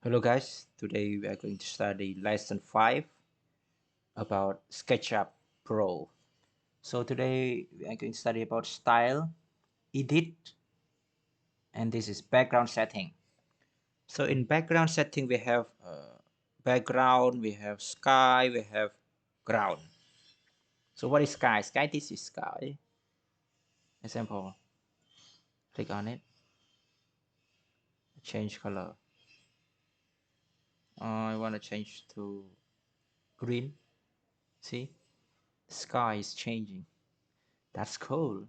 Hello guys, today we are going to study lesson 5 about SketchUp Pro. So today we are going to study about style, edit, and this is background setting. So in background setting we have background, we have sky, we have ground. So what is sky? Sky, this is sky. Example, click on it, change color. I want to change to green. See, the sky is changing. That's cool.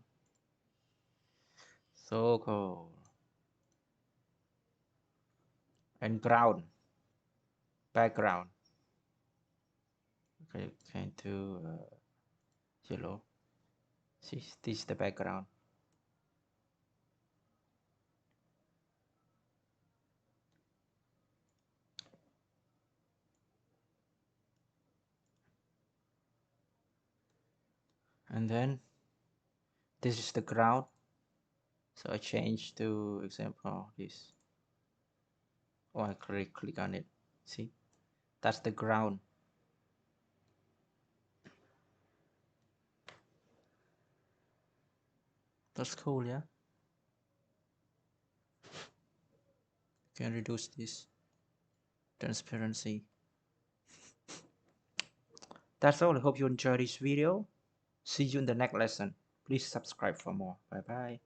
So cool. And ground, background. Okay, can do yellow. See, this is the background. And then this is the ground. So I change to example this. Oh, I click on it. See, that's the ground. That's cool, yeah. Can reduce this transparency. That's all. I hope you enjoy this video. See you in the next lesson. Please subscribe for more. Bye bye.